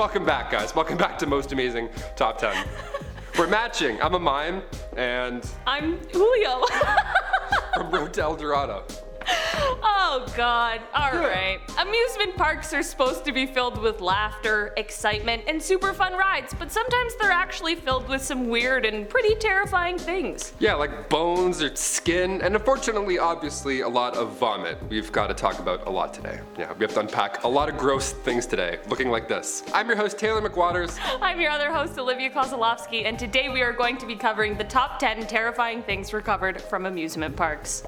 Welcome back, guys. Welcome back to Most Amazing Top 10. We're matching. I'm a mime, and I'm Julio. from Road to El Dorado. Oh God, alright. Amusement parks are supposed to be filled with laughter, excitement, and super fun rides, but sometimes they're actually filled with some weird and pretty terrifying things. Yeah, like bones or skin, and unfortunately, obviously, a lot of vomit. We've got to talk about a lot today. Yeah, we have to unpack a lot of gross things today, looking like this. I'm your host, Taylor McWaters. I'm your other host, Olivia Kozolowski, and today we are going to be covering the top 10 terrifying things recovered from amusement parks.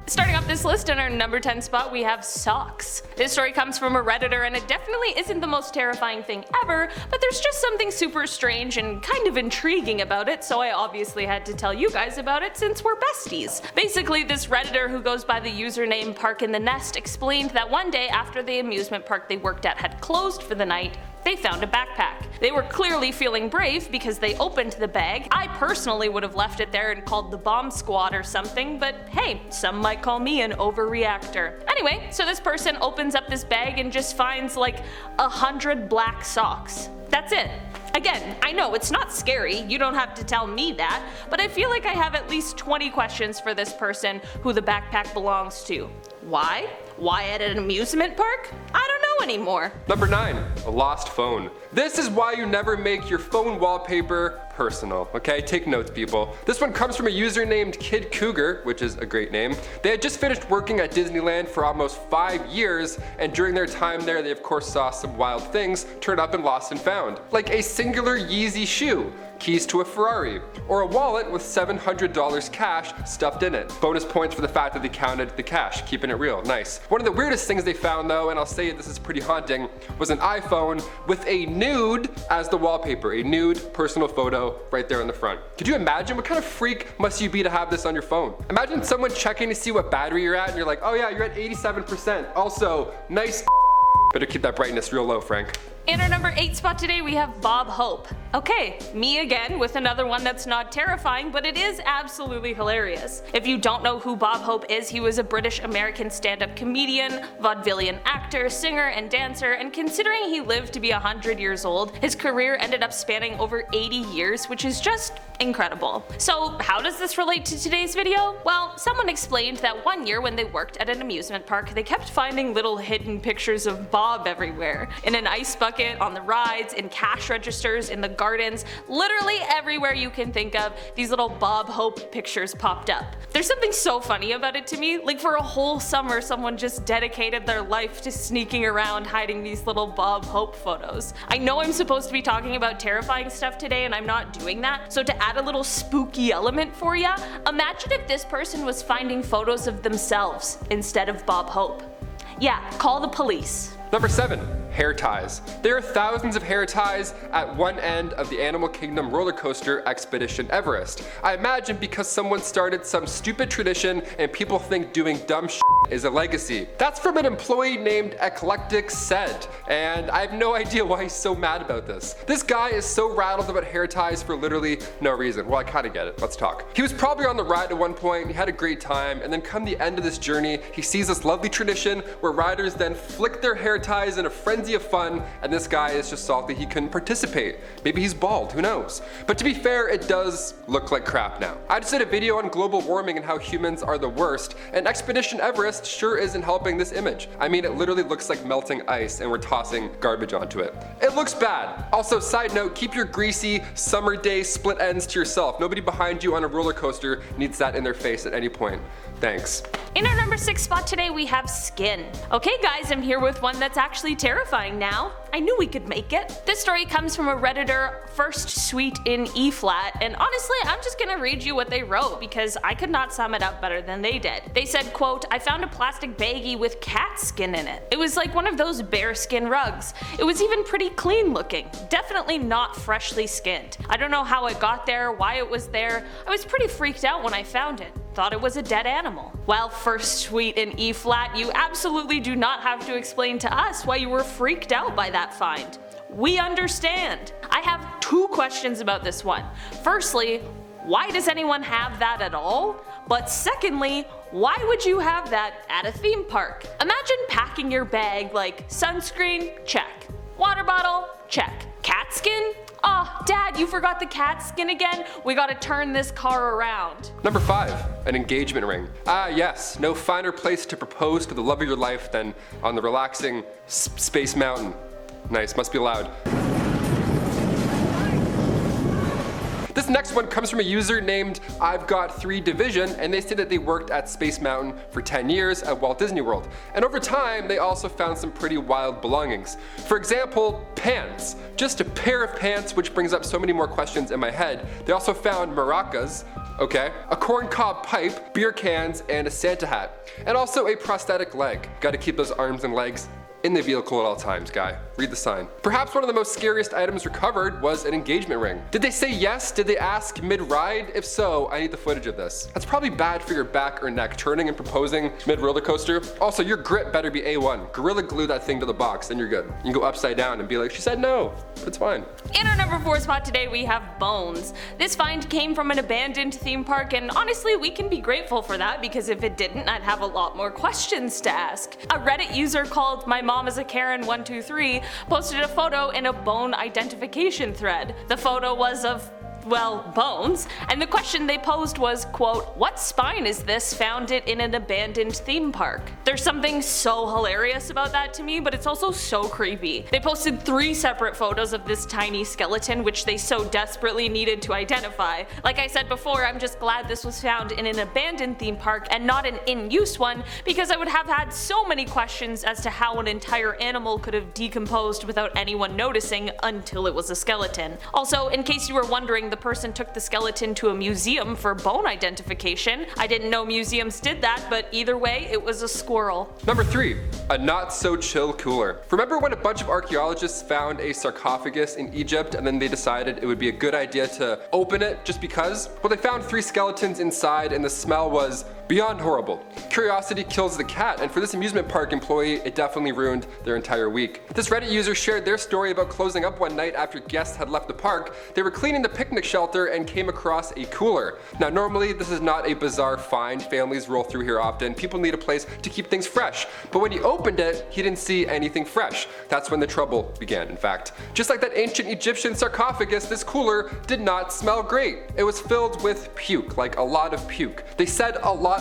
Starting off this list in our number 10 spot, we have socks. This story comes from a Redditor, and it definitely isn't the most terrifying thing ever, but there's just something super strange and kind of intriguing about it, so I obviously had to tell you guys about it since we're besties. Basically, this Redditor, who goes by the username Park in the Nest, explained that one day after the amusement park they worked at had closed for the night, they found a backpack. They were clearly feeling brave because they opened the bag. I personally would have left it there and called the bomb squad or something, but hey, some might call me an overreactor. Anyway, so this person opens up this bag and just finds like 100 black socks. That's it. Again, I know it's not scary, you don't have to tell me that, but I feel like I have at least 20 questions for this person who the backpack belongs to. Why? Why at an amusement park? I don't know anymore. Number 9, a lost phone. This is why you never make your phone wallpaper personal, okay? Take notes, people. This one comes from a user named Kid Cougar, which is a great name. They had just finished working at Disneyland for almost 5 years, and during their time there, they of course saw some wild things turn up in Lost and Found, like a singular Yeezy shoe, keys to a Ferrari, or a wallet with $700 cash stuffed in it. Bonus points for the fact that they counted the cash, keeping it real, nice. One of the weirdest things they found though, and I'll say this is pretty haunting, was an iPhone with a nude as the wallpaper, a nude personal photo right there on the front. Could you imagine? What kind of freak must you be to have this on your phone? Imagine someone checking to see what battery you're at and you're like, oh yeah, you're at 87%. Also, nice. Better keep that brightness real low, Frank. In our number 8 spot today, we have Bob Hope. Okay, me again with another one that's not terrifying, but it is absolutely hilarious. If you don't know who Bob Hope is, he was a British-American stand-up comedian, vaudevillian actor, singer, and dancer, and considering he lived to be 100 years old, his career ended up spanning over 80 years, which is just incredible. So how does this relate to today's video? Well, someone explained that one year when they worked at an amusement park, they kept finding little hidden pictures of Bob everywhere. In an ice bucket, on the rides, in cash registers, in the gardens, literally everywhere you can think of, these little Bob Hope pictures popped up. There's something so funny about it to me, like for a whole summer someone just dedicated their life to sneaking around hiding these little Bob Hope photos. I know I'm supposed to be talking about terrifying stuff today and I'm not doing that, so to add a little spooky element for ya, imagine if this person was finding photos of themselves instead of Bob Hope. Yeah, call the police. Number 7, hair ties. There are thousands of hair ties at one end of the Animal Kingdom roller coaster Expedition Everest. I imagine because someone started some stupid tradition and people think doing dumb shit is a legacy. That's from an employee named Eclectic Said, and I have no idea why he's so mad about this. This guy is so rattled about hair ties for literally no reason. Well, I kinda get it. Let's talk. He was probably on the ride at one point, he had a great time, and then come the end of this journey, he sees this lovely tradition where riders then flick their hair ties in a frenzy of fun, and this guy is just salty he couldn't participate. Maybe he's bald, who knows? But to be fair, it does look like crap now. I just did a video on global warming and how humans are the worst, and Expedition Everest sure isn't helping this image. I mean, it literally looks like melting ice and we're tossing garbage onto it. It looks bad. Also, side note, keep your greasy summer day split ends to yourself. Nobody behind you on a roller coaster needs that in their face at any point. Thanks. In our number 6 spot today, we have skin. Okay guys, I'm here with one that's actually terrifying now. I knew we could make it. This story comes from a Redditor, First Suite in E flat, and honestly, I'm just gonna read you what they wrote because I could not sum it up better than they did. They said, quote, I found a plastic baggie with cat skin in it. It was like one of those bear skin rugs. It was even pretty clean looking. Definitely not freshly skinned. I don't know how it got there, why it was there. I was pretty freaked out when I found it. Thought it was a dead animal. Well, First Suite in E flat, you absolutely do not have to explain to us why you were freaked out by that find. We understand. I have 2 questions about this one. Firstly, why does anyone have that at all? But secondly, why would you have that at a theme park? Imagine packing your bag like sunscreen, check. Water bottle, check. Cat skin? Oh, Dad, you forgot the cat skin again? We gotta turn this car around. Number 5, an engagement ring. Ah yes, no finer place to propose to the love of your life than on the relaxing Space Mountain. Nice, must be loud. This next one comes from a user named I've Got 3 Division, and they say that they worked at Space Mountain for 10 years at Walt Disney World. And over time, they also found some pretty wild belongings. For example, pants. Just a pair of pants, which brings up so many more questions in my head. They also found maracas, okay, a corncob pipe, beer cans, and a Santa hat. And also a prosthetic leg. Gotta keep those arms and legs in the vehicle at all times, guy. Read the sign. Perhaps one of the most scariest items recovered was an engagement ring. Did they say yes? Did they ask mid-ride? If so, I need the footage of this. That's probably bad for your back or neck, turning and proposing mid-roller coaster. Also, your grip better be A1. Gorilla glue that thing to the box, then you're good. You can go upside down and be like, she said no, but it's fine. In our number 4 spot today, we have bones. This find came from an abandoned theme park, and honestly, we can be grateful for that, because if it didn't, I'd have a lot more questions to ask. A Reddit user called My Mom is a Karen 123 posted a photo in a bone identification thread. The photo was of, well, bones, and the question they posed was, quote, what spine is this, found it in an abandoned theme park? There's something so hilarious about that to me, but it's also so creepy. They posted 3 separate photos of this tiny skeleton, which they so desperately needed to identify. Like I said before, I'm just glad this was found in an abandoned theme park and not an in-use one, because I would have had so many questions as to how an entire animal could have decomposed without anyone noticing until it was a skeleton. Also, in case you were wondering, the person took the skeleton to a museum for bone identification. I didn't know museums did that, but either way, it was a squirrel. Number 3, a not so chill cooler. Remember when a bunch of archaeologists found a sarcophagus in Egypt and then they decided it would be a good idea to open it just because? Well, they found 3 skeletons inside and the smell was beyond horrible. Curiosity kills the cat, and for this amusement park employee, it definitely ruined their entire week. This Reddit user shared their story about closing up one night after guests had left the park. They were cleaning the picnic shelter and came across a cooler. Now normally this is not a bizarre find, families roll through here often, people need a place to keep things fresh. But when he opened it, he didn't see anything fresh. That's when the trouble began, in fact. Just like that ancient Egyptian sarcophagus, this cooler did not smell great. It was filled with puke, like a lot of puke. They said a lot,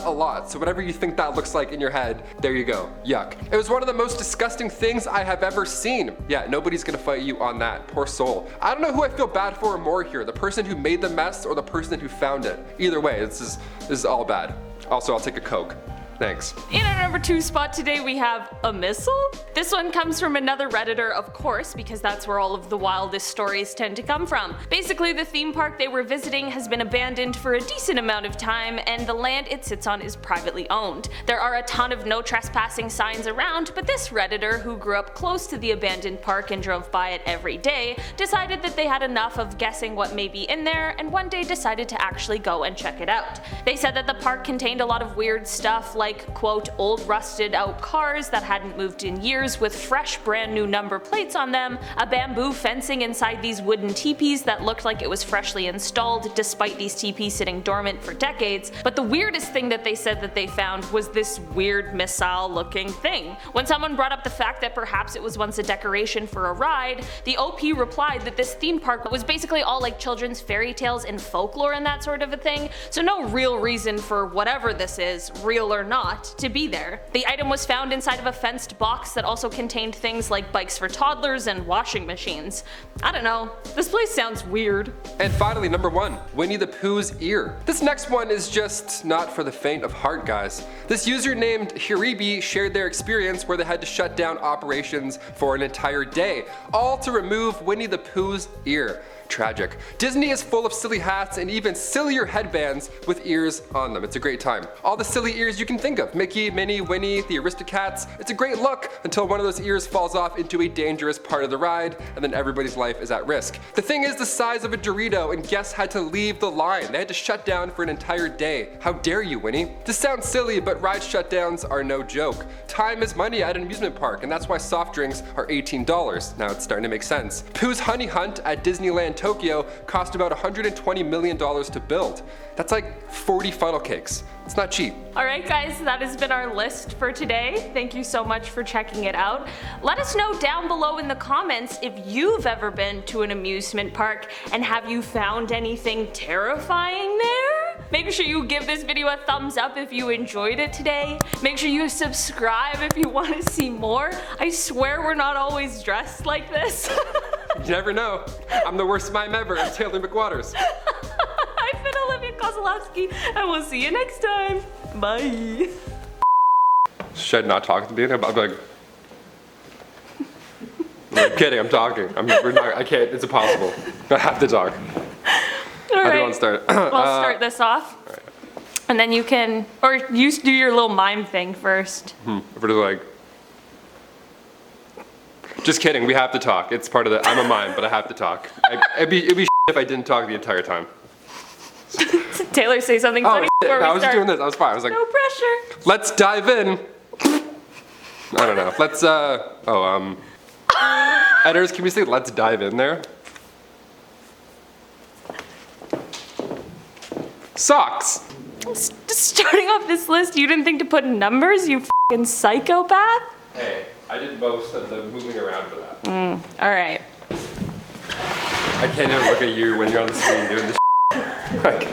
so whatever you think that looks like in your head, there you go, yuck. It was one of the most disgusting things I have ever seen. Yeah, nobody's gonna fight you on that, poor soul. I don't know who I feel bad for more here, the person who made the mess or the person who found it. Either way, this is all bad. Also, I'll take a Coke. Thanks. In our number 2 spot today, we have a missile? This one comes from another Redditor, of course, because that's where all of the wildest stories tend to come from. Basically, the theme park they were visiting has been abandoned for a decent amount of time, and the land it sits on is privately owned. There are a ton of no trespassing signs around, but this Redditor, who grew up close to the abandoned park and drove by it every day, decided that they had enough of guessing what may be in there, and one day decided to actually go and check it out. They said that the park contained a lot of weird stuff, like, quote, old rusted out cars that hadn't moved in years with fresh brand new number plates on them, a bamboo fencing inside these wooden teepees that looked like it was freshly installed despite these teepees sitting dormant for decades. But the weirdest thing that they said that they found was this weird missile looking thing. When someone brought up the fact that perhaps it was once a decoration for a ride, the OP replied that this theme park was basically all like children's fairy tales and folklore and that sort of a thing, so no real reason for whatever this is, real or not, to be there. The item was found inside of a fenced box that also contained things like bikes for toddlers and washing machines. I don't know, this place sounds weird. And finally, number 1, Winnie the Pooh's ear. This next one is just not for the faint of heart, guys. This user named Hiribi shared their experience where they had to shut down operations for an entire day, all to remove Winnie the Pooh's ear. Tragic. Disney is full of silly hats and even sillier headbands with ears on them. It's a great time. All the silly ears you can think think of. Mickey, Minnie, Winnie, the Aristocats. It's a great look until one of those ears falls off into a dangerous part of the ride, and then everybody's life is at risk. The thing is the size of a Dorito, and guests had to leave the line. They had to shut down for an entire day. How dare you, Winnie? This sounds silly, but ride shutdowns are no joke. Time is money at an amusement park, and that's why soft drinks are $18. Now it's starting to make sense. Pooh's Honey Hunt at Disneyland Tokyo cost about $120 million to build. That's like 40 funnel cakes. It's not cheap. Alright guys, that has been our list for today. Thank you so much for checking it out. Let us know down below in the comments if you've ever been to an amusement park, and have you found anything terrifying there? Make sure you give this video a thumbs up if you enjoyed it today. Make sure you subscribe if you want to see more. I swear we're not always dressed like this. You never know. I'm the worst mime ever. I'm Taylor McWaters. I've been Olivia Kozlowski, and we'll see you next time. Bye. Should I not talk to me? I'm like, I'm kidding, I'm talking. I can't, it's impossible. I have to talk. All How do you right. want to start? I'll start this off. Right. And then you can, or you do your little mime thing first. If we're like, just kidding, we have to talk. It's part of the, I'm a mime, but I have to talk. It'd be if I didn't talk the entire time. Taylor, say something funny before we I was start. doing this, I was fine. I was like, No pressure. let's dive in. I don't know, let's, editors, can we say let's dive in there? Socks. Starting off this list, you didn't think to put numbers, you f***ing psychopath? Hey, I did most of the moving around for that. Alright. I can't even look at you when you're on the screen doing this. Like,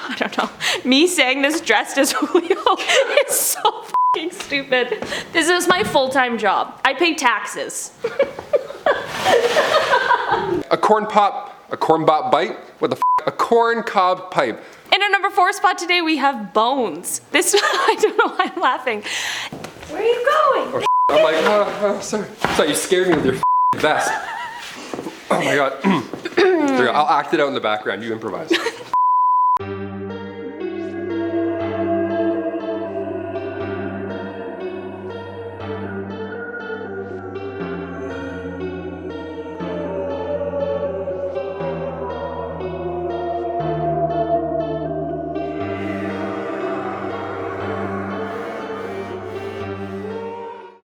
I don't know. Me saying this dressed as Julio is so f***ing stupid. This is my full-time job. I pay taxes. a corn pop bite? What the f? A corn cob pipe. In our number 4 spot today, we have bones. This, I don't know why I'm laughing. Where are you going? I'm like, sorry. Sorry, you scared me with your vest. Oh my god. There you go. I'll act it out in the background. You improvise.